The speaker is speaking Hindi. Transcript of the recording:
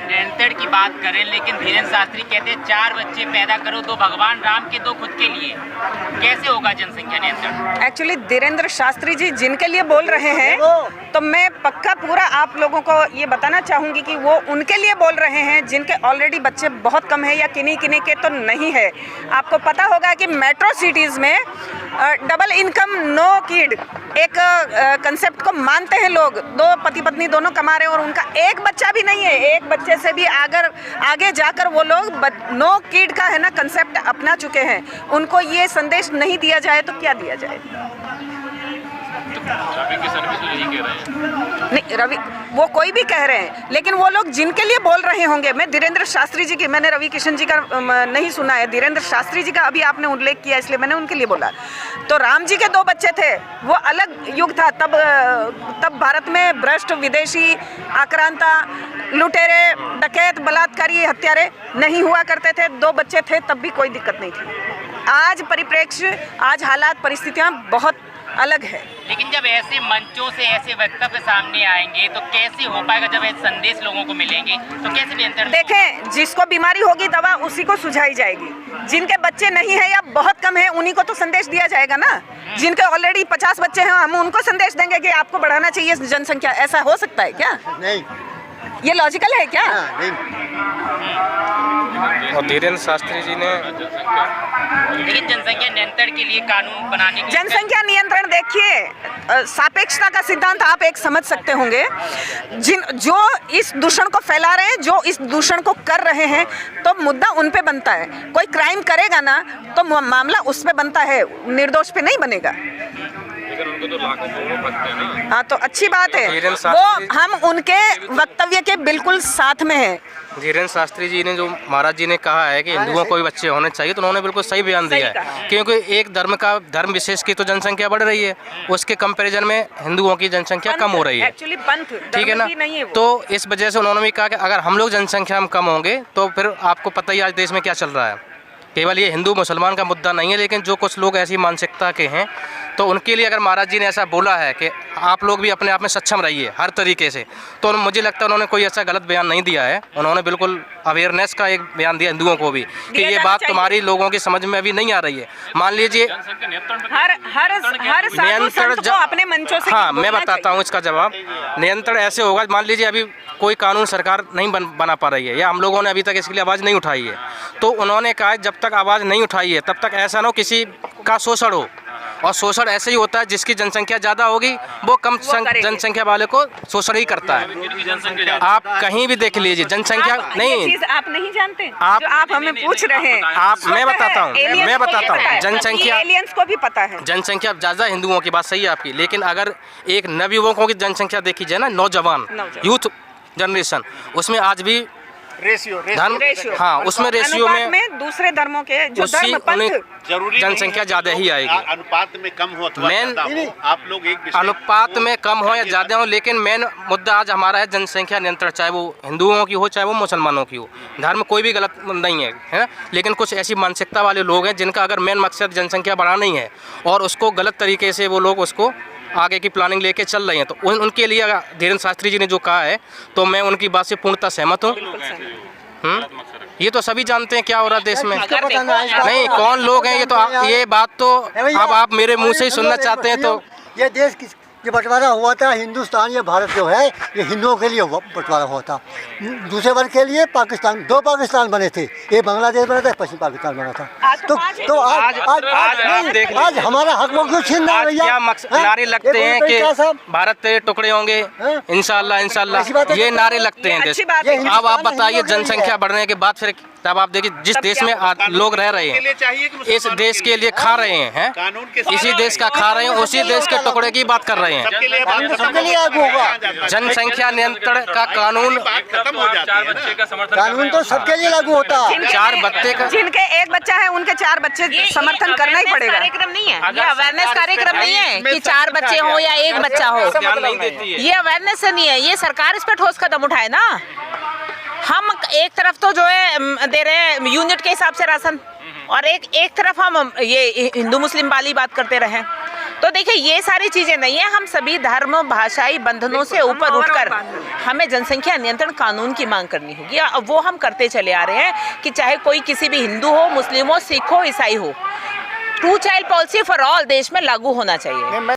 नियंत्रण की बात करें, लेकिन धीरेन्द्र शास्त्री कहते हैं 4 बच्चे पैदा करो, 2 भगवान राम के 2 खुद के लिए। कैसे होगा जनसंख्या नियंत्रण? एक्चुअली धीरेन्द्र शास्त्री जी जिनके लिए बोल रहे हैं, तो मैं पक्का पूरा आप लोगों को ये बताना चाहूँगी कि वो उनके लिए बोल रहे हैं जिनके ऑलरेडी बच्चे बहुत कम है या किन्हीं किन्हीं के तो नहीं है। आपको पता होगा कि मेट्रो सिटीज़ में डबल इनकम नो किड एक कंसेप्ट को मानते हैं लोग। 2 पति पत्नी दोनों कमा रहे हैं और उनका एक बच्चा भी नहीं है। एक बच्चे से भी आगे जाकर वो लोग नो किड का है ना कंसेप्ट अपना चुके हैं। उनको ये संदेश नहीं दिया जाए तो क्या दिया जाए? रवि किशन भी तो यही कह रहे हैं। नहीं, रवि वो कोई भी कह रहे हैं, लेकिन वो लोग जिनके लिए बोल रहे होंगे, मैं धीरेन्द्र शास्त्री जी की, मैंने रवि किशन जी का नहीं सुना है, धीरेन्द्र शास्त्री जी का अभी आपने उल्लेख किया इसलिए मैंने उनके लिए बोला। तो राम जी के 2 बच्चे थे, वो अलग युग था। तब भारत में भ्रष्ट विदेशी आक्रांता लुटेरे डकैत बलात्कारी हत्यारे नहीं हुआ करते थे। 2 बच्चे थे तब भी कोई दिक्कत नहीं थी। आज परिप्रेक्ष्य, आज हालात परिस्थितियाँ बहुत अलग है। लेकिन जब ऐसे मंचों से ऐसे वक्तव्य सामने आएंगे तो कैसे हो पाएगा? जब ऐसे संदेश लोगों को मिलेंगे तो कैसे नियंत्रण? देखें, जिसको बीमारी होगी दवा उसी को सुझाई जाएगी। जिनके बच्चे नहीं है या बहुत कम है उन्हीं को तो संदेश दिया जाएगा ना। जिनके ऑलरेडी 50 बच्चे हैं हम उनको संदेश देंगे कि आपको बढ़ाना चाहिए जनसंख्या। ऐसा हो सकता है क्या? नहीं, ये लॉजिकल है क्या? नहीं। और धीरेन्द्र शास्त्री जी ने लेकिन जनसंख्या नियंत्रण के लिए कानून बनाने के जनसंख्या नियंत्रण, देखिए सापेक्षता का सिद्धांत आप एक समझ सकते होंगे। जो इस दूषण को फैला रहे हैं, जो इस दूषण को कर रहे हैं, तो मुद्दा उन पे बनता है। कोई क्राइम करेगा ना तो मामला उस पे बनता है, निर्दोष पे नहीं बनेगा। लेकिन उनको तो लाखों करोड़ों भक्त हैं ना। हाँ, तो अच्छी बात है, वो हम उनके वक्तव्य के बिल्कुल साथ में हैं। धीरेन्द्र शास्त्री जी ने जो महाराज जी ने कहा है कि हिंदुओं को भी बच्चे होने चाहिए, तो उन्होंने बिल्कुल सही बयान दिया है। क्योंकि एक धर्म विशेष की तो जनसंख्या बढ़ रही है, उसके कंपैरिजन में हिंदुओं की जनसंख्या कम हो रही है। ठीक है ना? तो इस वजह से उन्होंने भी कहा कि अगर हम लोग जनसंख्या में कम होंगे तो फिर आपको पता ही आज देश में क्या चल रहा है। केवल ये हिंदू मुसलमान का मुद्दा नहीं है, लेकिन जो कुछ लोग ऐसी मानसिकता के हैं, तो उनके लिए अगर महाराज जी ने ऐसा बोला है कि आप लोग भी अपने आप में सक्षम रहिए हर तरीके से, तो मुझे लगता है उन्होंने कोई ऐसा गलत बयान नहीं दिया है। उन्होंने बिल्कुल अवेयरनेस का एक बयान दिया हिंदुओं को भी कि ये बात तुम्हारी लोगों की समझ में अभी नहीं आ रही है। मान लीजिए नियंत्रण अपने मंचों से, हाँ मैं बताता हूँ इसका जवाब। नियंत्रण ऐसे होगा, मान लीजिए अभी कोई कानून सरकार नहीं बना पा रही है या हम लोगों ने अभी तक इसके लिए आवाज़ नहीं उठाई है, तो उन्होंने कहा जब तक आवाज़ नहीं उठाई है तब तक ऐसा ना हो किसी का शोषण हो। और शोषण ऐसे ही होता है, जिसकी जनसंख्या ज़्यादा होगी वो कम जनसंख्या वाले को शोषण ही करता है। आप कहीं भी देख लीजिए जनसंख्या नहीं, आप नहीं जानते, आप हमें पूछ रहे हैं। मैं बताता हूँ जनसंख्या, एलियंस को भी पता है जनसंख्या ज़्यादा हिंदुओं की बात सही है आपकी, लेकिन अगर एक नवयुवकों की जनसंख्या देखी जाए ना, नौजवान यूथ जनरेशन, उसमें आज भी धर्म, हाँ उसमें रेशियो में दूसरे धर्मों के जो धर्म पंथ जनसंख्या ज्यादा ही आएगी। अनुपात में कम हो तो मेन आप लोग एक अनुपात में कम हो या ज्यादा हो, लेकिन मेन मुद्दा आज हमारा है जनसंख्या नियंत्रण, चाहे वो हिंदुओं की हो चाहे वो मुसलमानों की हो। धर्म कोई भी गलत नहीं है ना, लेकिन कुछ ऐसी मानसिकता वाले लोग हैं जिनका अगर मेन मकसद जनसंख्या बढ़ाना ही है और उसको गलत तरीके से वो लोग उसको आगे की प्लानिंग लेके चल रहे हैं, तो उनके लिए धीरेन्द्र शास्त्री जी ने जो कहा है तो मैं उनकी बात से पूर्णतः सहमत हूँ। ये तो सभी जानते हैं क्या हो रहा है देश में। नहीं, कौन लोग हैं ये तो ये बात तो अब आप मेरे मुंह से ही सुनना चाहते हैं। तो ये देश ये बंटवारा हुआ था, हिंदुस्तान ये भारत जो है ये हिंदुओं के लिए बंटवारा हुआ था। दूसरे वर्ग के लिए पाकिस्तान, 2 पाकिस्तान बने थे, एक बांग्लादेश बना था, पश्चिम पाकिस्तान बना था। तो आज हमारा हक वो क्यों छीन रहा है भैया? नारे लगते हैं कि भारत के टुकड़े होंगे, इंशाल्लाह इंशाल्लाह, ये नारे लगते हैं देश। अब आप बताइए जनसंख्या बढ़ने के बाद फिर तब आप देखिए जिस देश में लोग रह रहे हैं, इस देश के लिए खा रहे हैं, इसी देश का खा रहे हैं, उसी देश के टुकड़े की बात कर रहे हैं। जनसंख्या नियंत्रण का कानून खत्म हो जाता है। कानून तो सबके लिए लागू होता है। 4 बच्चे का, जिनके 1 बच्चा है उनके 4 बच्चे समर्थन करना ही पड़ेगा। कार्यक्रम नहीं है, ये अवेयरनेस कार्यक्रम नहीं है कि 4 बच्चे हो या 1 बच्चा हो, ये अवेयरनेस नहीं है। ये सरकार इस पर ठोस कदम उठाए ना। हम एक तरफ तो जो है दे रहे हैं यूनिट के हिसाब से राशन, और एक तरफ हम ये हिंदू मुस्लिम वाली बात करते रहे। तो देखिए ये सारी चीजें नहीं है, हम सभी धर्म भाषाई बंधनों से ऊपर उठकर हमें जनसंख्या नियंत्रण कानून की मांग करनी होगी। अब वो हम करते चले आ रहे हैं कि चाहे कोई किसी भी हिंदू हो, मुस्लिम हो, सिख हो, ईसाई हो, 2 चाइल्ड पॉलिसी फॉर ऑल देश में लागू होना चाहिए।